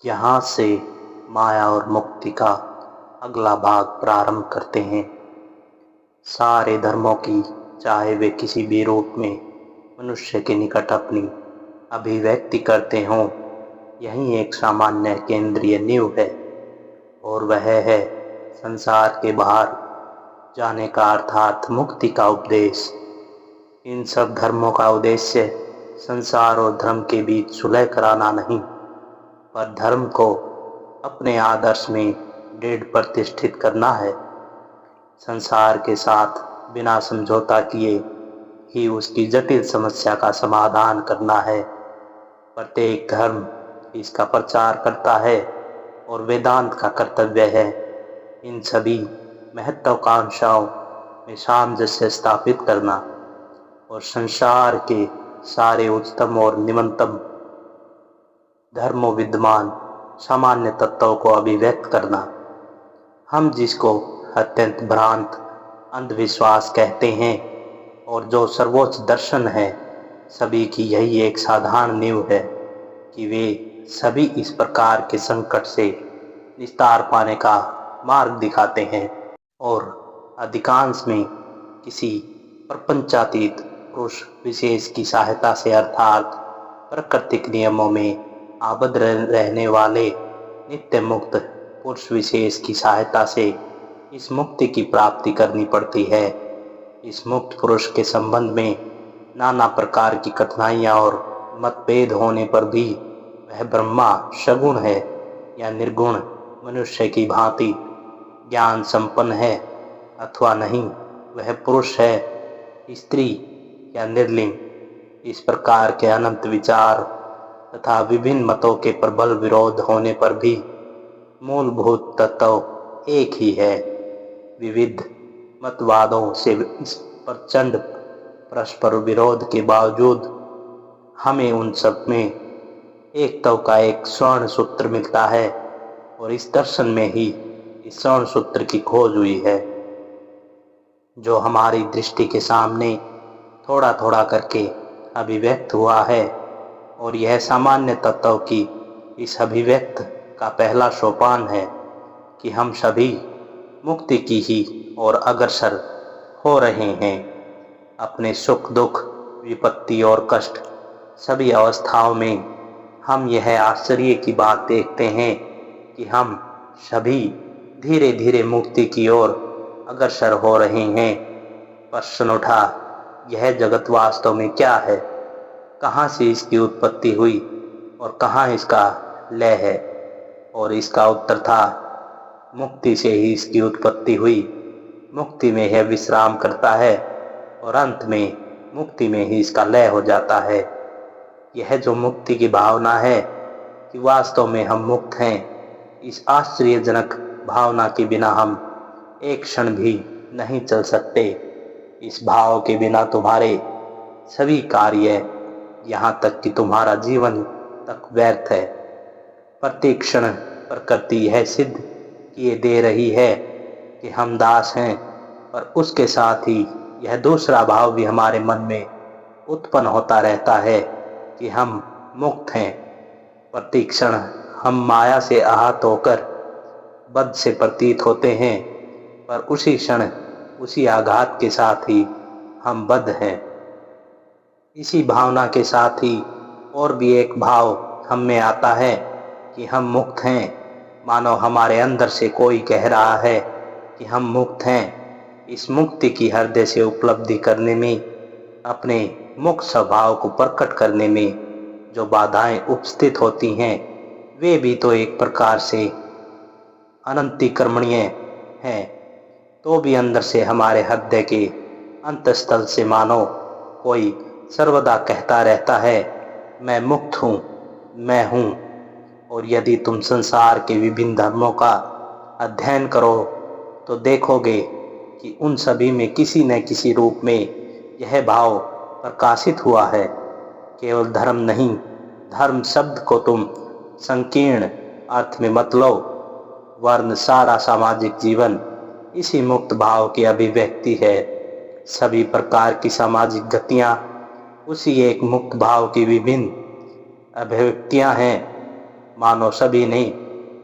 यहाँ से माया और मुक्ति का अगला भाग प्रारंभ करते हैं। सारे धर्मों की, चाहे वे किसी भी रूप में मनुष्य के निकट अपनी अभिव्यक्ति करते हों, यही एक सामान्य केंद्रीय नींव है और वह है संसार के बाहर जाने का अर्थात मुक्ति का उपदेश। इन सब धर्मों का उद्देश्य संसार और धर्म के बीच सुलह कराना नहीं, पर धर्म को अपने आदर्श में दृढ़ प्रतिष्ठित करना है। संसार के साथ बिना समझौता किए ही उसकी जटिल समस्या का समाधान करना है। प्रत्येक धर्म इसका प्रचार करता है और वेदांत का कर्तव्य है इन सभी महत्वाकांक्षाओं में सामंजस्य स्थापित करना और संसार के सारे उच्चतम और निम्नतम धर्मों विद्यमान सामान्य तत्वों को अभिव्यक्त करना। हम जिसको अत्यंत भ्रांत अंधविश्वास कहते हैं और जो सर्वोच्च दर्शन है, सभी की यही एक साधारण नींव है कि वे सभी इस प्रकार के संकट से निस्तार पाने का मार्ग दिखाते हैं और अधिकांश में किसी प्रपंचातीत पुरुष विशेष की सहायता से अर्थात प्राकृतिक नियमों में आबद्ध रहने वाले नित्य मुक्त पुरुष विशेष की सहायता से इस मुक्ति की प्राप्ति करनी पड़ती है। इस मुक्त पुरुष के संबंध में नाना प्रकार की कठिनाइयाँ और मतभेद होने पर भी वह ब्रह्मा सगुण है या निर्गुण, मनुष्य की भांति ज्ञान संपन्न है अथवा नहीं, वह पुरुष है, स्त्री या निर्लिंग, इस प्रकार के अनंत विचार तथा विभिन्न मतों के प्रबल विरोध होने पर भी मूलभूत तत्व एक ही है। विविध मतवादों से इस प्रचंड परस्पर विरोध के बावजूद हमें उन सब में एकता का एक स्वर्ण सूत्र मिलता है और इस दर्शन में ही इस स्वर्ण सूत्र की खोज हुई है, जो हमारी दृष्टि के सामने थोड़ा थोड़ा करके अभिव्यक्त हुआ है। और यह सामान्य तत्व की इस अभिव्यक्त का पहला सोपान है कि हम सभी मुक्ति की ही और अग्रसर हो रहे हैं। अपने सुख दुख, विपत्ति और कष्ट सभी अवस्थाओं में हम यह आश्चर्य की बात देखते हैं कि हम सभी धीरे धीरे मुक्ति की ओर अग्रसर हो रहे हैं। प्रश्न उठा, यह जगत वास्तव में क्या है? कहाँ से इसकी उत्पत्ति हुई और कहाँ इसका लय है? और इसका उत्तर था, मुक्ति से ही इसकी उत्पत्ति हुई। मुक्ति में यह विश्राम करता है और अंत में मुक्ति में ही इसका लय हो जाता है। यह जो मुक्ति की भावना है कि वास्तव में हम मुक्त हैं, इस आश्चर्यजनक भावना के बिना हम एक क्षण भी नहीं चल सकते। इस भाव के बिना तुम्हारे सभी कार्य, यहाँ तक कि तुम्हारा जीवन तक व्यर्थ है। प्रत्येक क्षण प्रकृति यह सिद्ध किए दे रही है कि हम दास हैं, पर उसके साथ ही यह दूसरा भाव भी हमारे मन में उत्पन्न होता रहता है कि हम मुक्त हैं। प्रत्येक क्षण हम माया से आहत होकर बद्ध से प्रतीत होते हैं, पर उसी क्षण उसी आघात के साथ ही हम बद्ध हैं। इसी भावना के साथ ही और भी एक भाव हम में आता है कि हम मुक्त हैं, मानो हमारे अंदर से कोई कह रहा है कि हम मुक्त हैं। इस मुक्ति की हृदय से उपलब्धि करने में, अपने मुक्त स्वभाव को प्रकट करने में जो बाधाएं उपस्थित होती हैं, वे भी तो एक प्रकार से अनंतिकर्मणीय हैं। तो भी अंदर से हमारे हृदय के अंतस्थल से मानो कोई सर्वदा कहता रहता है, मैं मुक्त हूँ, मैं हूँ। और यदि तुम संसार के विभिन्न धर्मों का अध्ययन करो तो देखोगे कि उन सभी में किसी न किसी रूप में यह भाव प्रकाशित हुआ है। केवल धर्म नहीं, धर्म शब्द को तुम संकीर्ण अर्थ में मत लो, वर्ण सारा सामाजिक जीवन इसी मुक्त भाव की अभिव्यक्ति है। सभी प्रकार की सामाजिक गतियाँ उसी एक मुक्त भाव की विभिन्न अभिव्यक्तियाँ हैं। मानो सभी ने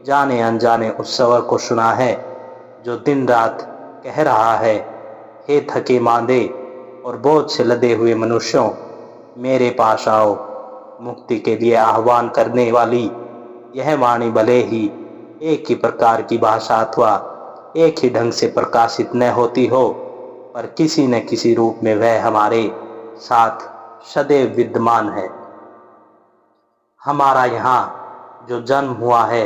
जाने अनजाने उस स्वर को सुना है जो दिन रात कह रहा है, हे थके मांदे और बोझ से लदे हुए मनुष्यों, मेरे पास आओ। मुक्ति के लिए आह्वान करने वाली यह वाणी भले ही एक ही प्रकार की भाषा अथवा एक ही ढंग से प्रकाशित न होती हो, पर किसी न किसी रूप में वह हमारे साथ सदैव विद्यमान है। हमारा यहाँ जो जन्म हुआ है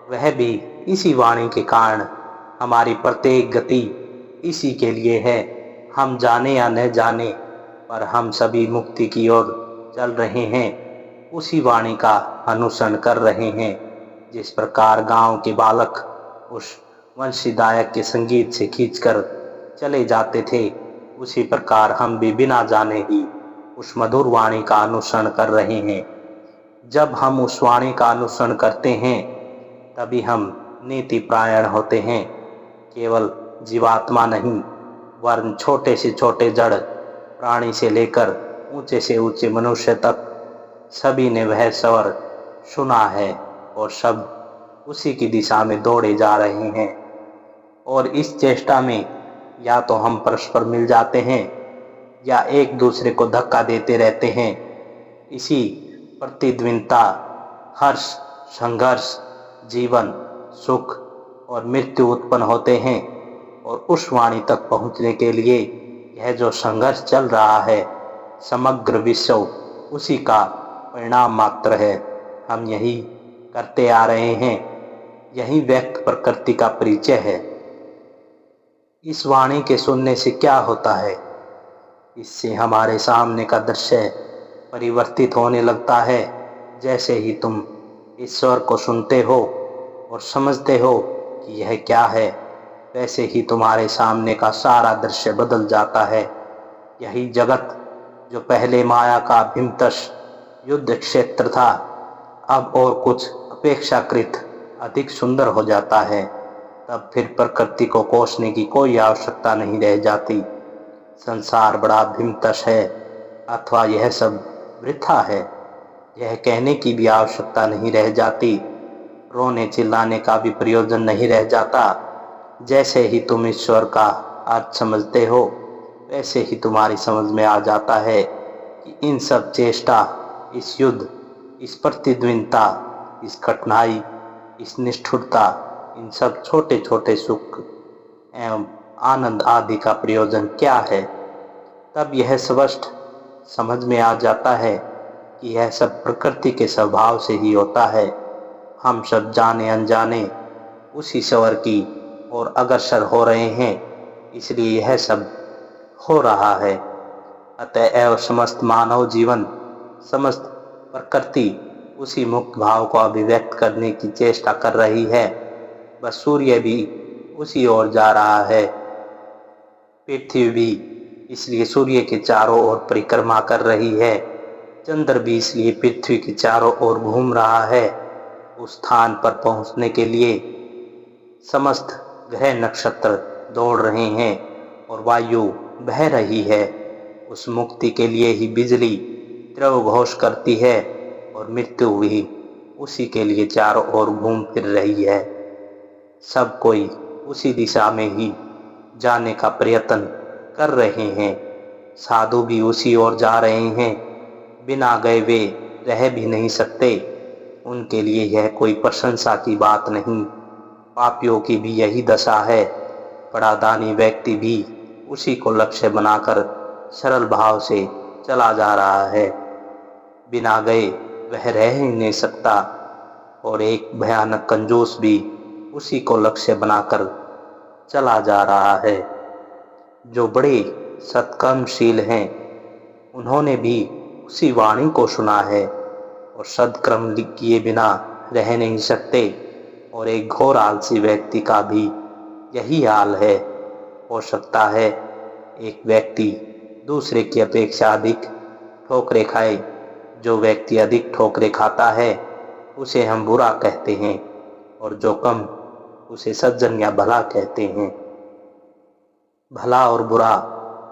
वह भी इसी वाणी के कारण, हमारी प्रत्येक गति इसी के लिए है। हम जाने या न जाने, पर हम सभी मुक्ति की ओर चल रहे हैं, उसी वाणी का अनुसरण कर रहे हैं। जिस प्रकार गांव के बालक उस वंशीदायक के संगीत से खींचकर चले जाते थे, उसी प्रकार हम भी बिना जाने ही उस मधुर वाणी का अनुसरण कर रहे हैं। जब हम उस वाणी का अनुसरण करते हैं तभी हम नीति परायण होते हैं। केवल जीवात्मा नहीं, वरन छोटे से छोटे जड़ प्राणी से लेकर ऊंचे से ऊंचे मनुष्य तक सभी ने वह स्वर सुना है और सब उसी की दिशा में दौड़े जा रहे हैं। और इस चेष्टा में या तो हम परस्पर मिल जाते हैं या एक दूसरे को धक्का देते रहते हैं। इसी प्रतिद्वंद्विता, हर्ष, संघर्ष, जीवन, सुख और मृत्यु उत्पन्न होते हैं। और उस वाणी तक पहुंचने के लिए यह जो संघर्ष चल रहा है, समग्र विश्व उसी का परिणाम मात्र है। हम यही करते आ रहे हैं, यही व्यक्त प्रकृति का परिचय है। इस वाणी के सुनने से क्या होता है? इससे हमारे सामने का दृश्य परिवर्तित होने लगता है। जैसे ही तुम इस स्वर को सुनते हो और समझते हो कि यह क्या है, वैसे ही तुम्हारे सामने का सारा दृश्य बदल जाता है। यही जगत जो पहले माया का भीमतश युद्ध क्षेत्र था, अब और कुछ अपेक्षाकृत अधिक सुंदर हो जाता है। तब फिर प्रकृति को कोसने की कोई आवश्यकता नहीं रह जाती। संसार बड़ा भीमतश है अथवा यह सब वृथा है, यह कहने की भी आवश्यकता नहीं रह जाती। रोने चिल्लाने का भी प्रयोजन नहीं रह जाता। जैसे ही तुम ईश्वर का अर्थ समझते हो, वैसे ही तुम्हारी समझ में आ जाता है कि इन सब चेष्टा, इस युद्ध, इस प्रतिद्वंद्विता, इस कठिनाई, इस निष्ठुरता, इन सब छोटे छोटे सुख एवं आनंद आदि का प्रयोजन क्या है। तब यह स्पष्ट समझ में आ जाता है कि यह सब प्रकृति के स्वभाव से ही होता है। हम सब जाने अनजाने उसी स्वर की ओर अग्रसर हो रहे हैं, इसलिए यह सब हो रहा है। अतएव समस्त मानव जीवन, समस्त प्रकृति उसी मुक्त भाव को अभिव्यक्त करने की चेष्टा कर रही है। बस सूर्य भी उसी ओर जा रहा है, पृथ्वी भी इसलिए सूर्य के चारों ओर परिक्रमा कर रही है, चंद्र भी इसलिए पृथ्वी के चारों ओर घूम रहा है। उस स्थान पर पहुंचने के लिए समस्त ग्रह नक्षत्र दौड़ रहे हैं और वायु बह रही है। उस मुक्ति के लिए ही बिजली द्रव घोष करती है और मृत्यु भी उसी के लिए चारों ओर घूम फिर रही है। सब कोई उसी दिशा में ही जाने का प्रयत्न कर रहे हैं। साधु भी उसी ओर जा रहे हैं, बिना गए वे रह भी नहीं सकते। उनके लिए यह कोई प्रशंसा की बात नहीं। पापियों की भी यही दशा है। बड़ा दानी व्यक्ति भी उसी को लक्ष्य बनाकर सरल भाव से चला जा रहा है। बिना गए वह रह ही नहीं सकता। और एक भयानक कंजूस भी उसी को लक्ष्य बनाकर चला जा रहा है। जो बड़े सत्कर्मशील हैं, उन्होंने भी उसी वाणी को सुना है और सत्कर्म किए बिना रह नहीं सकते। और एक घोर आलसी व्यक्ति का भी यही हाल है। हो सकता है एक व्यक्ति दूसरे की अपेक्षा अधिक ठोकरें खाए। जो व्यक्ति अधिक ठोकरें खाता है उसे हम बुरा कहते हैं, और जो कम उसे सज्जन या भला कहते हैं। भला और बुरा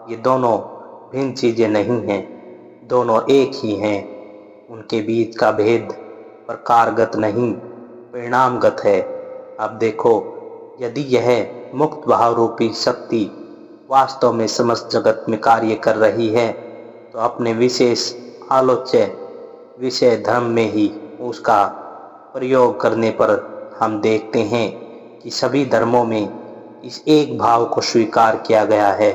ये दोनों भिन्न चीजें नहीं हैं, दोनों एक ही हैं। उनके बीच का भेद प्रकारगत नहीं, परिणामगत है। अब देखो, यदि यह मुक्त भाव रूपी शक्ति वास्तव में समस्त जगत में कार्य कर रही है, तो अपने विशेष आलोच्य विषय धर्म में ही उसका प्रयोग करने पर हम देखते हैं कि सभी धर्मों में इस एक भाव को स्वीकार किया गया है।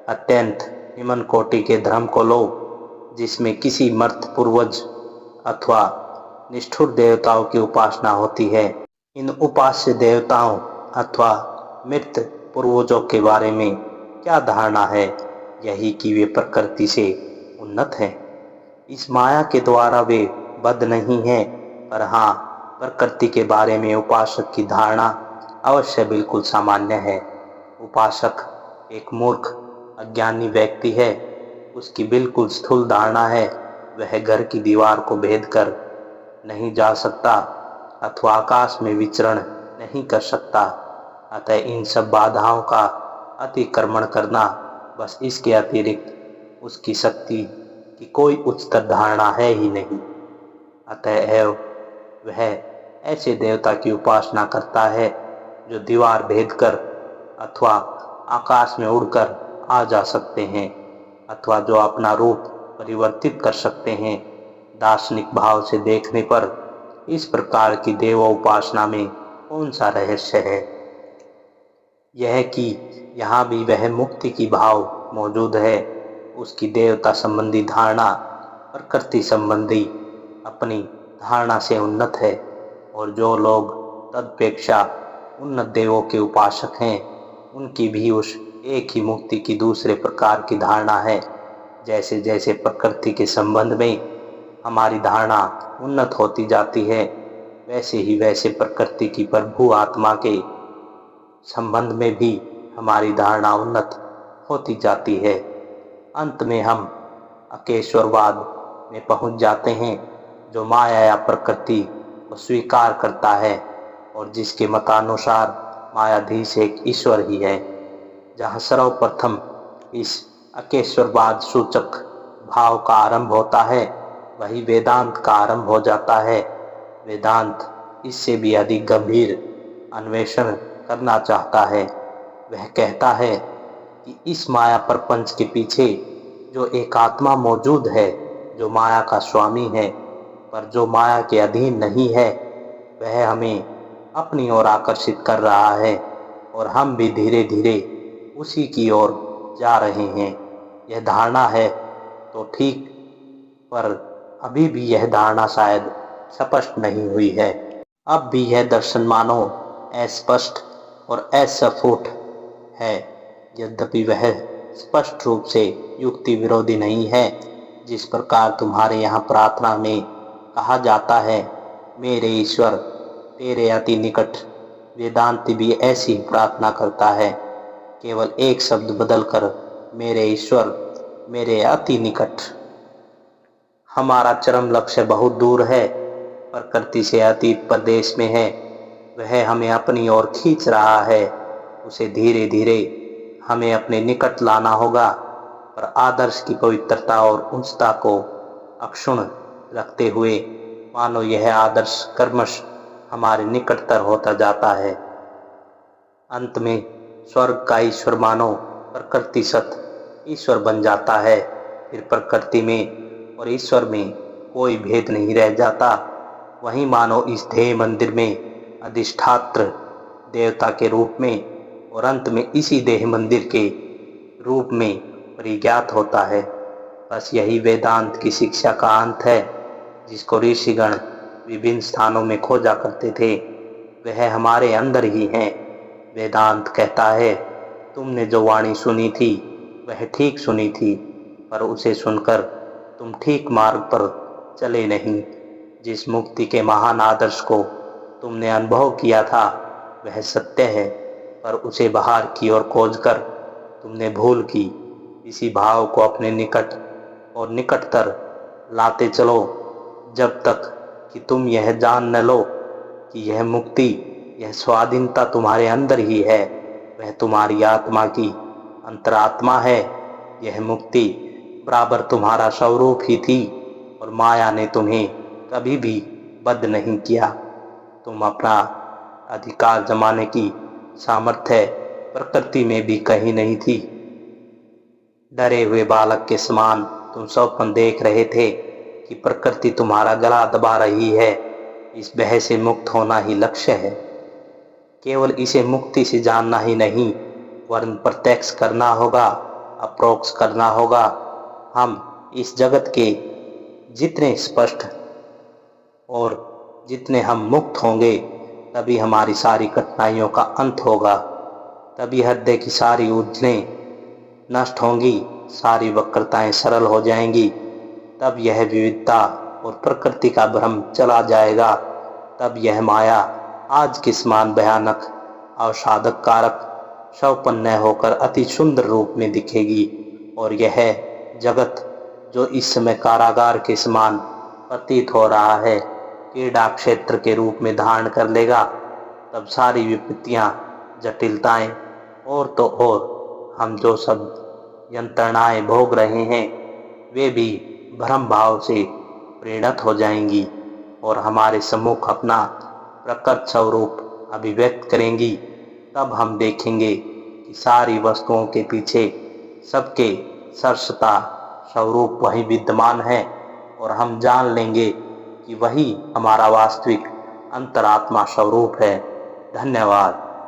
अत्यंत निम्न कोटि के धर्म को लो, जिसमें किसी मर्त पूर्वज अथवा निष्ठुर देवताओं की उपासना होती है। इन उपास्य देवताओं अथवा मृत पूर्वजों के बारे में क्या धारणा है? यही कि वे प्रकृति से उन्नत हैं। इस माया के द्वारा वे बद्ध नहीं हैं, पर हाँ, प्रकृति के बारे में उपासक की धारणा अवश्य बिल्कुल सामान्य है। उपासक एक मूर्ख अज्ञानी व्यक्ति है। उसकी बिल्कुल स्थूल धारणा है, वह घर की दीवार को भेद कर नहीं जा सकता अथवा आकाश में विचरण नहीं कर सकता। अतः इन सब बाधाओं का अतिक्रमण करना, बस इसके अतिरिक्त उसकी शक्ति की कोई उच्चतर धारणा है ही नहीं। अतः वह ऐसे देवता की उपासना करता है जो दीवार भेद कर अथवा आकाश में उड़कर आ जा सकते हैं, अथवा जो अपना रूप परिवर्तित कर सकते हैं। दार्शनिक भाव से देखने पर इस प्रकार की देव उपासना में कौन सा रहस्य है? यह कि यहाँ भी वह मुक्ति की भाव मौजूद है। उसकी देवता संबंधी धारणा प्रकृति संबंधी अपनी धारणा से उन्नत है, और जो लोग तदपेक्षा उन्नत देवों के उपासक हैं, उनकी भी उस एक ही मुक्ति की दूसरे प्रकार की धारणा है। जैसे जैसे प्रकृति के संबंध में हमारी धारणा उन्नत होती जाती है, वैसे ही वैसे प्रकृति की प्रभु आत्मा के संबंध में भी हमारी धारणा उन्नत होती जाती है। अंत में हम अकेश्वरवाद में पहुंच जाते हैं, जो माया या प्रकृति को स्वीकार करता है और जिसके मतानुसार मायाधीश एक ईश्वर ही है। जहाँ सर्वप्रथम इस अकेश्वरवाद सूचक भाव का आरंभ होता है, वही वेदांत का आरंभ हो जाता है। वेदांत इससे भी अधिक गंभीर अन्वेषण करना चाहता है। वह कहता है कि इस माया प्रपंच के पीछे जो एक आत्मा मौजूद है, जो माया का स्वामी है, पर जो माया के अधीन नहीं है, वह हमें अपनी ओर आकर्षित कर रहा है और हम भी धीरे धीरे उसी की ओर जा रहे हैं। यह धारणा है तो ठीक, पर अभी भी यह धारणा शायद स्पष्ट नहीं हुई है। अब भी यह दर्शन मानो अस्पष्ट और असफूट है, यद्यपि वह स्पष्ट रूप से युक्ति विरोधी नहीं है। जिस प्रकार तुम्हारे यहाँ प्रार्थना में कहा जाता है, मेरे ईश्वर तेरे अति निकट, वेदांती भी ऐसी प्रार्थना करता है, केवल एक शब्द बदलकर मेरे ईश्वर, मेरे अति निकट। हमारा चरम लक्ष्य बहुत दूर है, प्रकृति से अतीत प्रदेश में है। वह हमें अपनी ओर खींच रहा है। उसे धीरे धीरे हमें अपने निकट लाना होगा, पर आदर्श की पवित्रता और उच्चता को अक्षुण्ण रखते हुए मानो यह आदर्श कर्मश हमारे निकटतर होता जाता है। अंत में स्वर्ग का ईश्वर मानो प्रकृति सत ईश्वर बन जाता है। फिर प्रकृति में और ईश्वर में कोई भेद नहीं रह जाता। वहीं मानो इस ध्येय मंदिर में अधिष्ठात्र देवता के रूप में और अंत में इसी देह मंदिर के रूप में परिज्ञात होता है। बस यही वेदांत की शिक्षा का अंत है, जिसको ऋषिगण विभिन्न स्थानों में खोजा करते थे। वह हमारे अंदर ही है। वेदांत कहता है, तुमने जो वाणी सुनी थी वह ठीक सुनी थी, पर उसे सुनकर तुम ठीक मार्ग पर चले नहीं। जिस मुक्ति के महान आदर्श को तुमने अनुभव किया था वह सत्य है, पर उसे बाहर की ओर खोजकर तुमने भूल की। इसी भाव को अपने निकट और निकटतर लाते चलो, जब तक कि तुम यह जान न लो कि यह मुक्ति, यह स्वाधीनता तुम्हारे अंदर ही है। वह तुम्हारी आत्मा की अंतरात्मा है। यह मुक्ति बराबर तुम्हारा स्वरूप ही थी, और माया ने तुम्हें कभी भी बद्ध नहीं किया। तुम अपना अधिकार जमाने की सामर्थ्य प्रकृति में भी कहीं नहीं थी। डरे हुए बालक के समान तुम स्वप्न देख रहे थे कि प्रकृति तुम्हारा गला दबा रही है। इस भय से मुक्त होना ही लक्ष्य है। केवल इसे मुक्ति से जानना ही नहीं, वरन प्रत्यक्ष करना होगा, अप्रोक्ष करना होगा। हम इस जगत के जितने स्पष्ट और जितने हम मुक्त होंगे, तभी हमारी सारी कठिनाइयों का अंत होगा। तभी हृदय की सारी उलझनें नष्ट होंगी, सारी वक्रताएं सरल हो जाएंगी। तब यह विविधता और प्रकृति का भ्रम चला जाएगा। तब यह माया आज के समान भयानक, अवसादक कारक, शवपन्न होकर अति सुंदर रूप में दिखेगी। और यह जगत जो इस समय कारागार के समान प्रतीत हो रहा है, क्रीड़ा क्षेत्र के रूप में धारण कर लेगा। तब सारी विपत्तियां, जटिलताएं और तो और हम जो सब यंत्रणाएं भोग रहे हैं, वे भी भ्रम भाव से प्रेरित हो जाएंगी और हमारे सम्मुख अपना प्रकट स्वरूप अभिव्यक्त करेंगी। तब हम देखेंगे कि सारी वस्तुओं के पीछे सबके सरसता स्वरूप वही विद्यमान है, और हम जान लेंगे कि वही हमारा वास्तविक अंतरात्मा स्वरूप है। धन्यवाद।